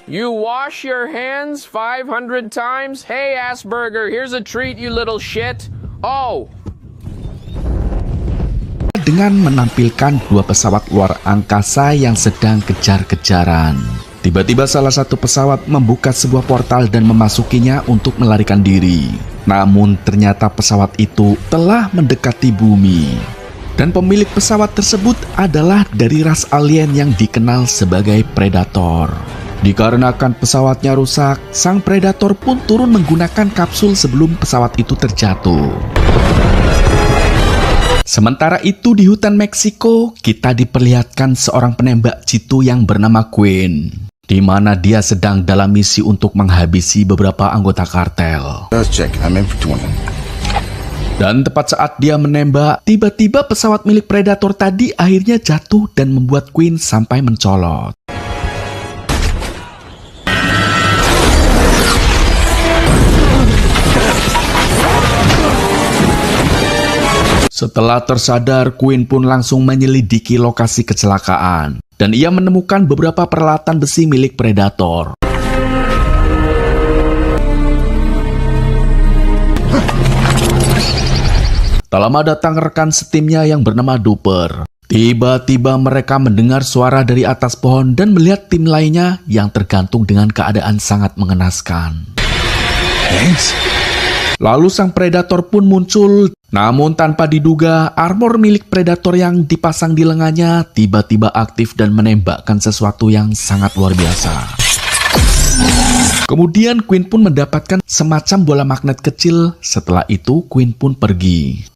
You wash your hands 500 times? Hey, Asperger, here's a treat, you little shit. Oh. Dengan menampilkan dua pesawat luar angkasa yang sedang kejar-kejaran. Tiba-tiba salah satu pesawat membuka sebuah portal dan memasukinya untuk melarikan diri. Namun ternyata pesawat itu telah mendekati bumi. Dan pemilik pesawat tersebut adalah dari ras alien yang dikenal sebagai Predator. Dikarenakan pesawatnya rusak, sang Predator pun turun menggunakan kapsul sebelum pesawat itu terjatuh. Sementara itu di hutan Meksiko, kita diperlihatkan seorang penembak jitu yang bernama Quinn, di mana dia sedang dalam misi untuk menghabisi beberapa anggota kartel. Dan tepat saat dia menembak, tiba-tiba pesawat milik Predator tadi akhirnya jatuh dan membuat Quinn sampai mencolot. Setelah tersadar, Quinn pun langsung menyelidiki lokasi kecelakaan. Dan ia menemukan beberapa peralatan besi milik Predator. Tak lama datang rekan setimnya yang bernama Duper. Tiba-tiba mereka mendengar suara dari atas pohon dan melihat tim lainnya yang tergantung dengan keadaan sangat mengenaskan. Lalu sang Predator pun muncul, namun tanpa diduga armor milik Predator yang dipasang di lengannya tiba-tiba aktif dan menembakkan sesuatu yang sangat luar biasa. Kemudian Quinn pun mendapatkan semacam bola magnet kecil. Setelah itu Quinn pun pergi.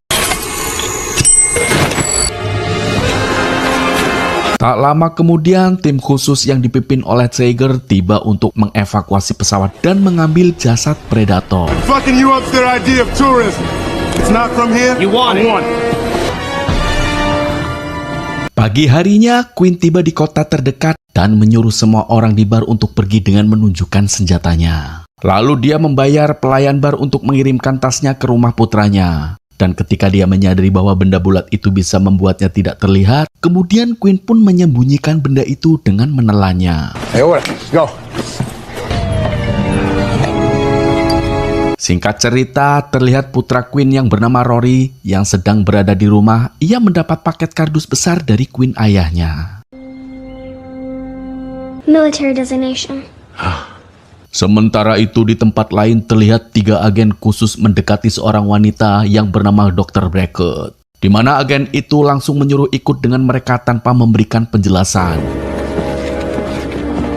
Tak lama kemudian, tim khusus yang dipimpin oleh Traeger tiba untuk mengevakuasi pesawat dan mengambil jasad Predator. Pagi harinya, Quinn tiba di kota terdekat dan menyuruh semua orang di bar untuk pergi dengan menunjukkan senjatanya. Lalu dia membayar pelayan bar untuk mengirimkan tasnya ke rumah putranya. Dan ketika dia menyadari bahwa benda bulat itu bisa membuatnya tidak terlihat, kemudian Quinn pun menyembunyikan benda itu dengan menelannya. Go. Singkat cerita, terlihat putra Quinn yang bernama Rory yang sedang berada di rumah. Ia mendapat paket kardus besar dari Quinn ayahnya. Military designation. Sementara itu di tempat lain terlihat 3 agen khusus mendekati seorang wanita yang bernama Dr. Brackett, di mana agen itu langsung menyuruh ikut dengan mereka tanpa memberikan penjelasan.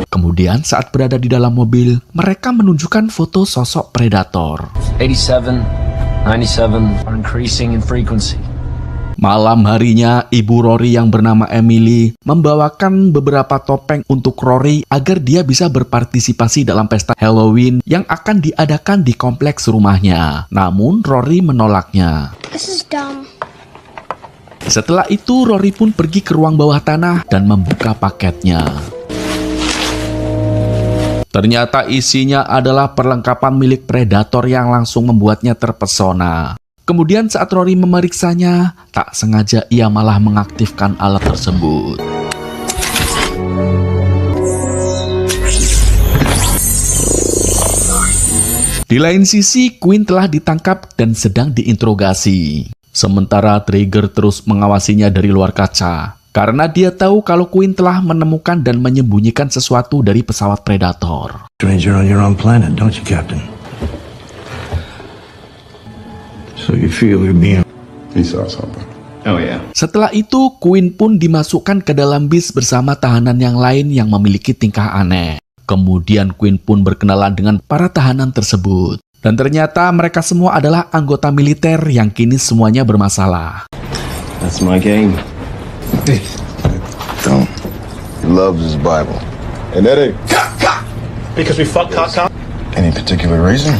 Kemudian saat berada di dalam mobil, mereka menunjukkan foto sosok Predator. 87, 97 are increasing in frequency. Malam harinya, ibu Rory yang bernama Emily membawakan beberapa topeng untuk Rory agar dia bisa berpartisipasi dalam pesta Halloween yang akan diadakan di kompleks rumahnya. Namun Rory menolaknya. This is dumb. Setelah itu Rory pun pergi ke ruang bawah tanah dan membuka paketnya. Ternyata isinya adalah perlengkapan milik Predator yang langsung membuatnya terpesona. Kemudian saat Rory memeriksanya, tak sengaja ia malah mengaktifkan alat tersebut. Di lain sisi, Quinn telah ditangkap dan sedang diinterogasi. Sementara Traeger terus mengawasinya dari luar kaca, karena dia tahu kalau Quinn telah menemukan dan menyembunyikan sesuatu dari pesawat Predator. Stranger on your own planet, don't you, Captain? So you feel you're being... He saw something. Oh yeah. Setelah itu, Quinn pun dimasukkan ke dalam bis bersama tahanan yang lain yang memiliki tingkah aneh. Kemudian Quinn pun berkenalan dengan para tahanan tersebut. Dan ternyata mereka semua adalah anggota militer yang kini semuanya bermasalah. That's my game. Don't. He loves his Bible. And that ain't... Because we fuck cock. Any particular reason?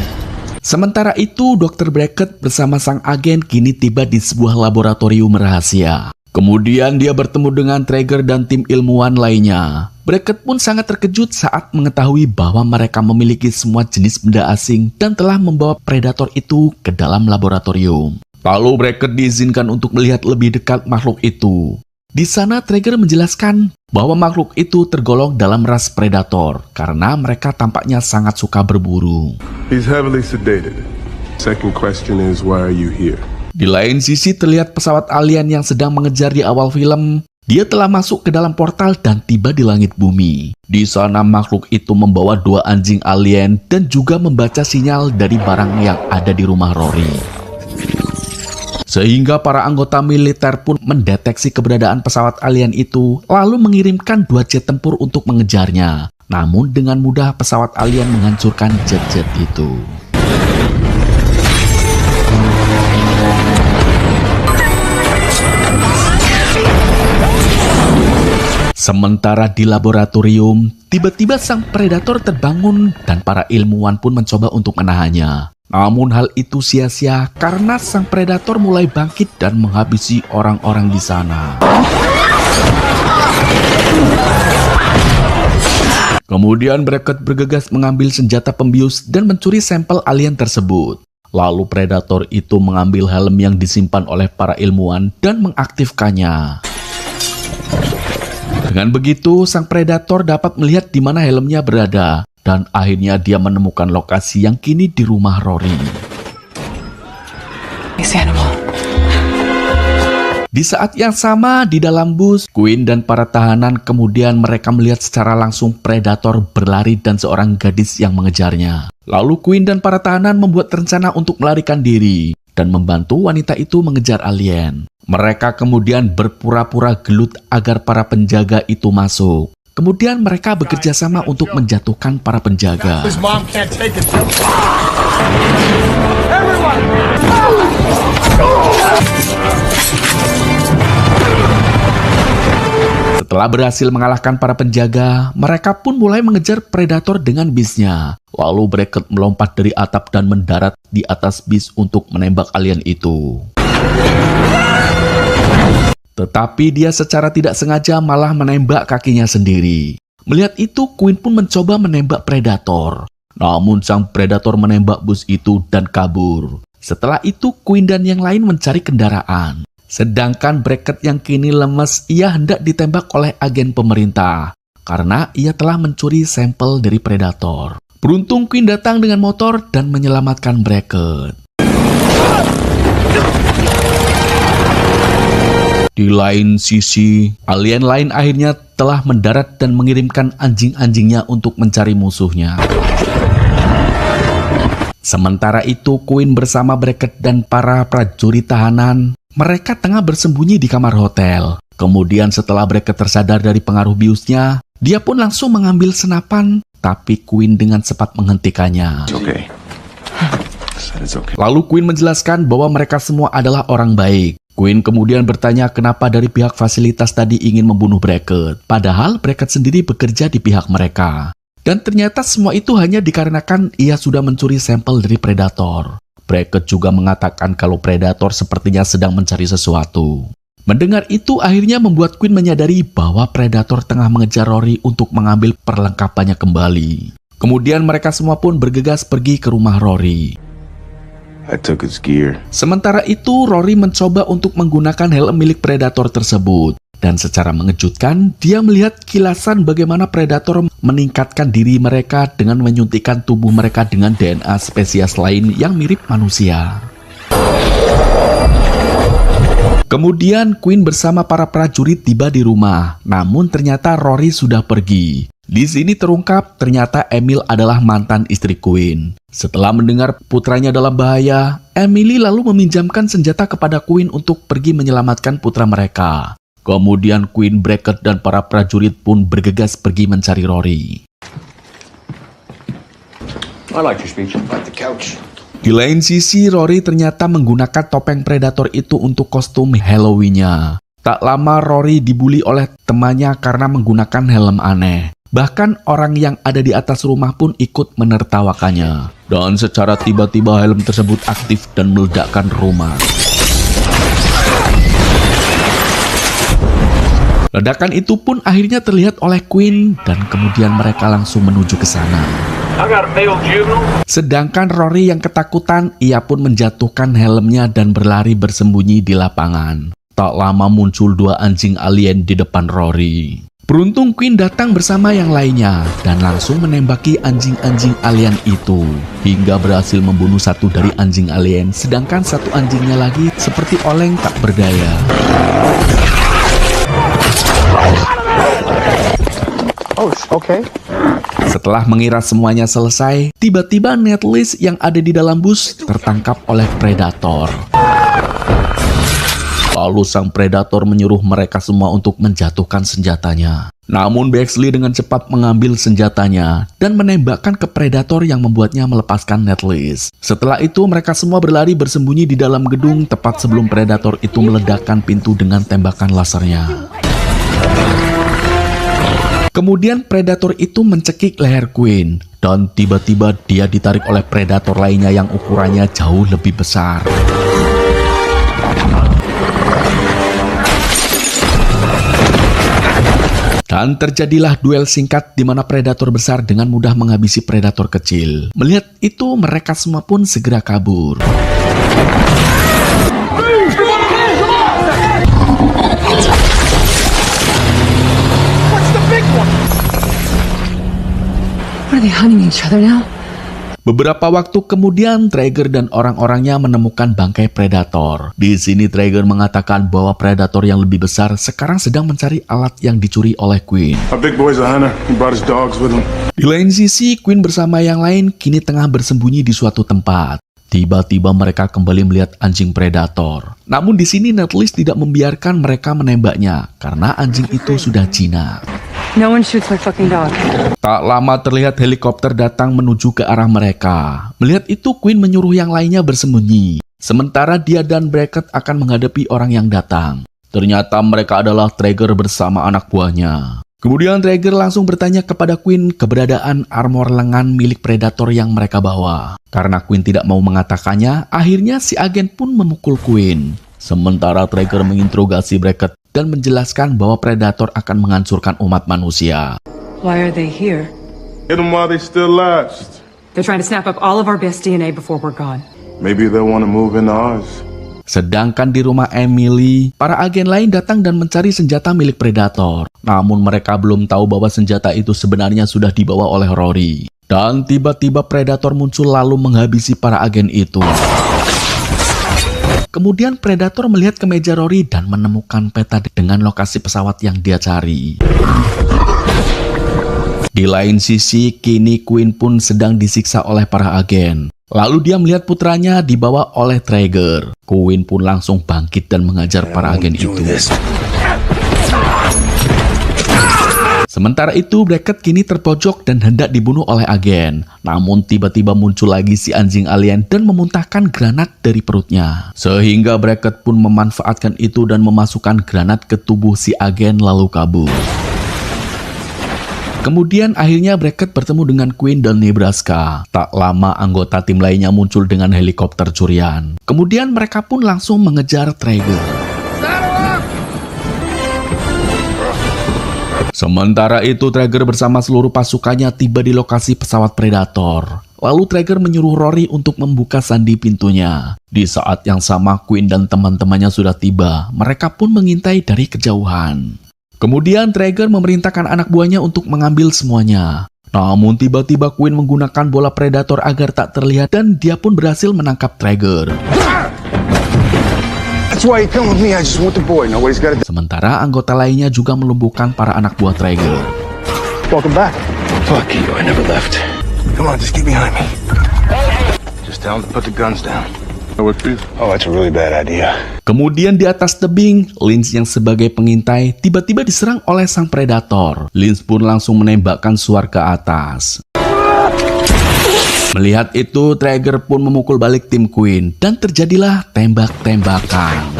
Sementara itu, Dr. Brackett bersama sang agen kini tiba di sebuah laboratorium rahasia. Kemudian dia bertemu dengan Traeger dan tim ilmuwan lainnya. Brackett pun sangat terkejut saat mengetahui bahwa mereka memiliki semua jenis benda asing dan telah membawa Predator itu ke dalam laboratorium. Lalu Brackett diizinkan untuk melihat lebih dekat makhluk itu. Di sana Traeger menjelaskan bahwa makhluk itu tergolong dalam ras predator karena mereka tampaknya sangat suka berburu. He's heavily sedated. Second question is, why are you here? Di lain sisi terlihat pesawat alien yang sedang mengejar di awal film. Dia telah masuk ke dalam portal dan tiba di langit bumi. Di sana makhluk itu membawa 2 anjing alien dan juga membaca sinyal dari barang yang ada di rumah Rory. Sehingga para anggota militer pun mendeteksi keberadaan pesawat alien itu, lalu mengirimkan 2 jet tempur untuk mengejarnya. Namun dengan mudah pesawat alien menghancurkan jet-jet itu. Sementara di laboratorium, tiba-tiba sang predator terbangun dan para ilmuwan pun mencoba untuk menahannya. Namun hal itu sia-sia karena sang predator mulai bangkit dan menghabisi orang-orang di sana. Kemudian Brackett bergegas mengambil senjata pembius dan mencuri sampel alien tersebut. Lalu predator itu mengambil helm yang disimpan oleh para ilmuwan dan mengaktifkannya. Dengan begitu, sang predator dapat melihat di mana helmnya berada, dan akhirnya dia menemukan lokasi yang kini di rumah Rory. Di saat yang sama, di dalam bus, Quinn dan para tahanan kemudian mereka melihat secara langsung predator berlari dan seorang gadis yang mengejarnya. Lalu Quinn dan para tahanan membuat rencana untuk melarikan diri dan membantu wanita itu mengejar alien. Mereka kemudian berpura-pura gelut agar para penjaga itu masuk. Kemudian mereka bekerja sama untuk menjatuhkan para penjaga. Setelah berhasil mengalahkan para penjaga, mereka pun mulai mengejar predator dengan bisnya. Lalu Brackett melompat dari atap dan mendarat di atas bis untuk menembak alien itu. Tetapi dia secara tidak sengaja malah menembak kakinya sendiri. Melihat itu, Quinn pun mencoba menembak predator. Namun sang predator menembak bus itu dan kabur. Setelah itu, Quinn dan yang lain mencari kendaraan. Sedangkan Brackett yang kini lemes, ia hendak ditembak oleh agen pemerintah karena ia telah mencuri sampel dari predator. Beruntung Quinn datang dengan motor dan menyelamatkan Brackett. Di lain sisi, alien lain akhirnya telah mendarat dan mengirimkan anjing-anjingnya untuk mencari musuhnya. Sementara itu, Quinn bersama Brackett dan para prajurit tahanan, mereka tengah bersembunyi di kamar hotel. Kemudian setelah Brackett tersadar dari pengaruh biusnya, dia pun langsung mengambil senapan, tapi Quinn dengan cepat menghentikannya. Lalu Quinn menjelaskan bahwa mereka semua adalah orang baik. Quinn kemudian bertanya kenapa dari pihak fasilitas tadi ingin membunuh Brackett, padahal Brackett sendiri bekerja di pihak mereka. Dan ternyata semua itu hanya dikarenakan ia sudah mencuri sampel dari predator. Brackett juga mengatakan kalau predator sepertinya sedang mencari sesuatu. Mendengar itu akhirnya membuat Quinn menyadari bahwa predator tengah mengejar Rory untuk mengambil perlengkapannya kembali. Kemudian mereka semua pun bergegas pergi ke rumah Rory. I took his gear. Sementara itu, Rory mencoba untuk menggunakan helm milik predator tersebut. Dan secara mengejutkan, dia melihat kilasan bagaimana predator meningkatkan diri mereka dengan menyuntikkan tubuh mereka dengan DNA spesies lain yang mirip manusia. Kemudian Quinn bersama para prajurit tiba di rumah, namun ternyata Rory sudah pergi. Di sini terungkap ternyata Emil adalah mantan istri Quinn. Setelah mendengar putranya dalam bahaya, Emily lalu meminjamkan senjata kepada Quinn untuk pergi menyelamatkan putra mereka. Kemudian Quinn, Brackett, dan para prajurit pun bergegas pergi mencari Rory. I like your speech. I like the couch. Di lain sisi, Rory ternyata menggunakan topeng predator itu untuk kostum Halloween-nya. Tak lama Rory dibully oleh temannya karena menggunakan helm aneh. Bahkan orang yang ada di atas rumah pun ikut menertawakannya. Dan secara tiba-tiba helm tersebut aktif dan meledakkan rumah. Ledakan itu pun akhirnya terlihat oleh Quinn dan kemudian mereka langsung menuju ke sana. Sedangkan Rory yang ketakutan, ia pun menjatuhkan helmnya dan berlari bersembunyi di lapangan. Tak lama muncul 2 anjing alien di depan Rory. Beruntung Queen datang bersama yang lainnya dan langsung menembaki anjing-anjing alien itu hingga berhasil membunuh satu dari anjing alien, sedangkan satu anjingnya lagi seperti oleng tak berdaya. Oh, okay. Setelah mengira semuanya selesai, tiba-tiba Netlist yang ada di dalam bus tertangkap oleh predator. Lalu sang predator menyuruh mereka semua untuk menjatuhkan senjatanya. Namun Bexley dengan cepat mengambil senjatanya dan menembakkan ke predator yang membuatnya melepaskan Netlist. Setelah itu mereka semua berlari bersembunyi di dalam gedung tepat sebelum predator itu meledakkan pintu dengan tembakan lasernya. Kemudian predator itu mencekik leher Queen dan tiba-tiba dia ditarik oleh predator lainnya yang ukurannya jauh lebih besar. Dan terjadilah duel singkat di mana predator besar dengan mudah menghabisi predator kecil. Melihat itu, mereka semua pun segera kabur. Are they hunting each other now? Beberapa waktu kemudian, Traeger dan orang-orangnya menemukan bangkai predator. Di sini Traeger mengatakan bahwa predator yang lebih besar sekarang sedang mencari alat yang dicuri oleh Queen. Our big boy's a hunter. He brought his dogs with him. Di lain sisi, Queen bersama yang lain kini tengah bersembunyi di suatu tempat. Tiba-tiba mereka kembali melihat anjing predator. Namun di sini Netlist tidak membiarkan mereka menembaknya karena anjing itu sudah jinak. No one shoots my fucking dog. Tak lama terlihat helikopter datang menuju ke arah mereka. Melihat itu, Queen menyuruh yang lainnya bersembunyi. Sementara dia dan Brackett akan menghadapi orang yang datang. Ternyata mereka adalah Traeger bersama anak buahnya. Kemudian Traeger langsung bertanya kepada Queen keberadaan armor lengan milik predator yang mereka bawa. Karena Queen tidak mau mengatakannya, akhirnya si agen pun memukul Queen. Sementara Traeger menginterogasi Brackett dan menjelaskan bahwa predator akan menghancurkan umat manusia. Why are they here? Hit them while they still last. They're trying to snap up all of our best DNA before we're gone. Maybe they'll want to move into ours. Sedangkan di rumah Emily, para agen lain datang dan mencari senjata milik predator. Namun mereka belum tahu bahwa senjata itu sebenarnya sudah dibawa oleh Rory. Dan tiba-tiba predator muncul lalu menghabisi para agen itu. Kemudian predator melihat ke meja Rory dan menemukan peta dengan lokasi pesawat yang dia cari. Di lain sisi, kini Queen pun sedang disiksa oleh para agen. Lalu dia melihat putranya dibawa oleh Traeger. Queen pun langsung bangkit dan mengajar para agen itu. Sementara itu, Brackett kini terpojok dan hendak dibunuh oleh agen. Namun tiba-tiba muncul lagi si anjing alien dan memuntahkan granat dari perutnya. Sehingga Brackett pun memanfaatkan itu dan memasukkan granat ke tubuh si agen lalu kabur. Kemudian akhirnya Brackett bertemu dengan Queen dan Nebraska. Tak lama anggota tim lainnya muncul dengan helikopter curian. Kemudian mereka pun langsung mengejar Traeger. Sementara itu, Traeger bersama seluruh pasukannya tiba di lokasi pesawat predator. Lalu Traeger menyuruh Rory untuk membuka sandi pintunya. Di saat yang sama, Queen dan teman-temannya sudah tiba. Mereka pun mengintai dari kejauhan. Kemudian Traeger memerintahkan anak buahnya untuk mengambil semuanya. Namun tiba-tiba Queen menggunakan bola predator agar tak terlihat dan dia pun berhasil menangkap Traeger. Sementara anggota lainnya juga melumpuhkan para anak buah Traeger. Welcome back. Fuck you, I never left. Come on, just get behind me. Just tell them to put the guns down. Oh, that's a really bad idea. Kemudian di atas tebing, Lynch yang sebagai pengintai tiba-tiba diserang oleh sang predator. Lynch pun langsung menembakkan suar ke atas. Melihat itu, Traeger pun memukul balik tim Queen dan terjadilah tembak-tembakan.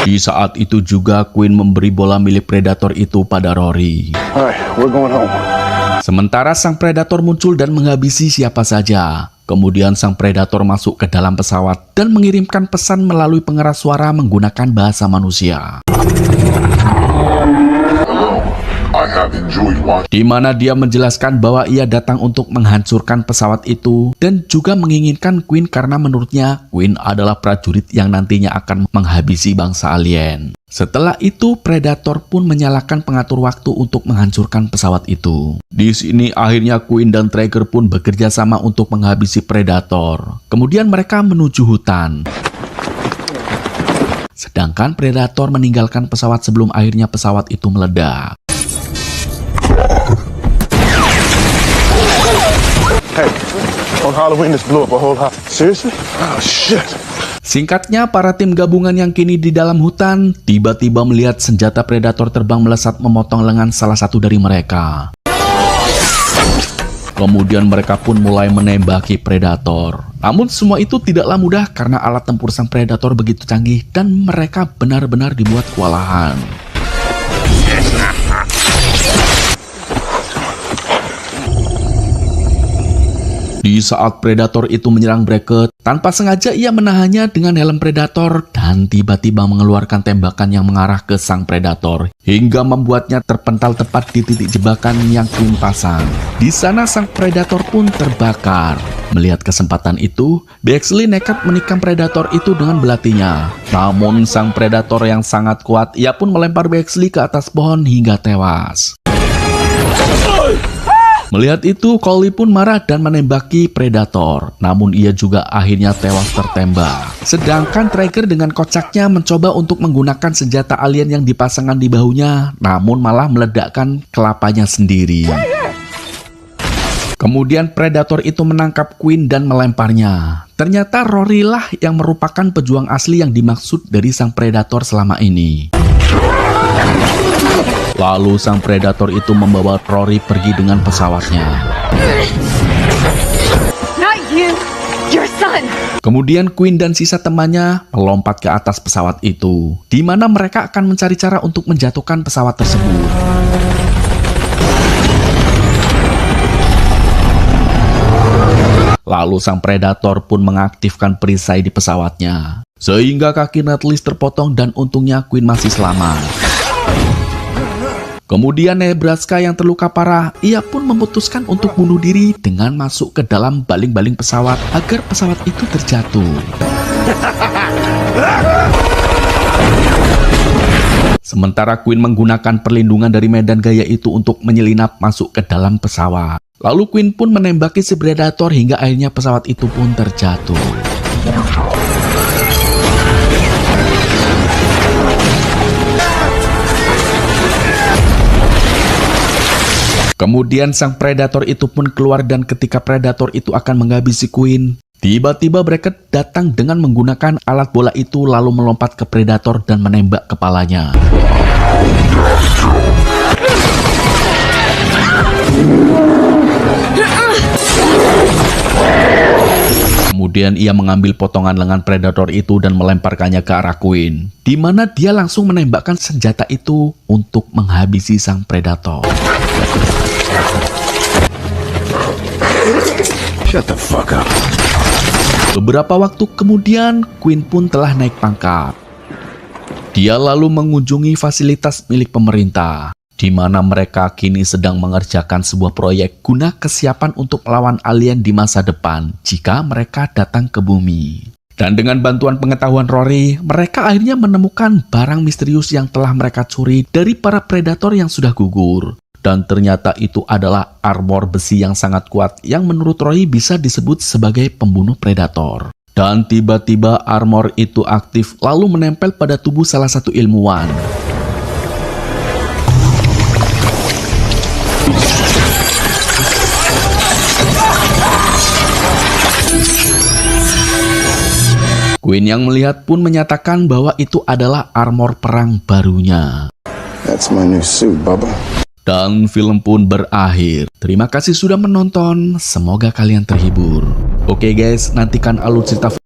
Di saat itu juga Queen memberi bola milik predator itu pada Rory. Alright, we're going home. Sementara sang predator muncul dan menghabisi siapa saja. Kemudian sang predator masuk ke dalam pesawat dan mengirimkan pesan melalui pengeras suara menggunakan bahasa manusia. I have enjoyed watching. Di mana dia menjelaskan bahwa ia datang untuk menghancurkan pesawat itu dan juga menginginkan Queen karena menurutnya Queen adalah prajurit yang nantinya akan menghabisi bangsa alien. Setelah itu, Predator pun menyalakan pengatur waktu untuk menghancurkan pesawat itu. Di sini akhirnya Queen dan Traeger pun bekerja sama untuk menghabisi Predator. Kemudian mereka menuju hutan. Sedangkan Predator meninggalkan pesawat sebelum akhirnya pesawat itu meledak. Hey, on Halloween, this blew up a whole house. Seriously? Oh, shit. Singkatnya, para tim gabungan yang kini di dalam hutan tiba-tiba melihat senjata Predator terbang melesat memotong lengan salah satu dari mereka. Kemudian mereka pun mulai menembaki Predator. Namun semua itu tidaklah mudah karena alat tempur sang Predator begitu canggih dan mereka benar-benar dibuat kewalahan. Di saat Predator itu menyerang Brackett, tanpa sengaja ia menahannya dengan helm Predator dan tiba-tiba mengeluarkan tembakan yang mengarah ke sang Predator hingga membuatnya terpental tepat di titik jebakan yang Queen pasang. Di sana sang Predator pun terbakar. Melihat kesempatan itu, Bexley nekat menikam Predator itu dengan belatinya. Namun sang Predator yang sangat kuat, ia pun melempar Bexley ke atas pohon hingga tewas. Melihat itu, Collie pun marah dan menembaki Predator. Namun ia juga akhirnya tewas tertembak. Sedangkan Traeger dengan kocaknya mencoba untuk menggunakan senjata alien yang dipasangkan di bahunya, namun malah meledakkan kelapanya sendiri. Kemudian Predator itu menangkap Queen dan melemparnya. Ternyata Rory lah yang merupakan pejuang asli yang dimaksud dari sang Predator selama ini. Lalu sang Predator itu membawa Rory pergi dengan pesawatnya. Not you, your son. Kemudian Queen dan sisa temannya melompat ke atas pesawat itu, di mana mereka akan mencari cara untuk menjatuhkan pesawat tersebut. Lalu sang Predator pun mengaktifkan perisai di pesawatnya, sehingga kaki Natalie terpotong dan untungnya Queen masih selamat. Kemudian Nebraska yang terluka parah, ia pun memutuskan untuk bunuh diri dengan masuk ke dalam baling-baling pesawat agar pesawat itu terjatuh. Sementara Queen menggunakan perlindungan dari medan gaya itu untuk menyelinap masuk ke dalam pesawat. Lalu Queen pun menembaki si Predator hingga akhirnya pesawat itu pun terjatuh. Kemudian sang Predator itu pun keluar dan ketika Predator itu akan menghabisi Queen, tiba-tiba Brackett datang dengan menggunakan alat bola itu lalu melompat ke Predator dan menembak kepalanya. Kemudian ia mengambil potongan lengan Predator itu dan melemparkannya ke arah Queen, di mana dia langsung menembakkan senjata itu untuk menghabisi sang Predator. Shut the fuck up. Beberapa waktu kemudian, Queen pun telah naik pangkat. Dia lalu mengunjungi fasilitas milik pemerintah, di mana mereka kini sedang mengerjakan sebuah proyek guna kesiapan untuk melawan alien di masa depan jika mereka datang ke bumi. Dan dengan bantuan pengetahuan Rory, mereka akhirnya menemukan barang misterius yang telah mereka curi dari para predator yang sudah gugur. Dan ternyata itu adalah armor besi yang sangat kuat yang menurut Rory bisa disebut sebagai pembunuh predator. Dan tiba-tiba armor itu aktif lalu menempel pada tubuh salah satu ilmuwan. Queen yang melihat pun menyatakan bahwa itu adalah armor perang barunya. That's my new suit, Bubba. Dan film pun berakhir. Terima kasih sudah menonton, semoga kalian terhibur. Oke guys, nantikan alur cerita film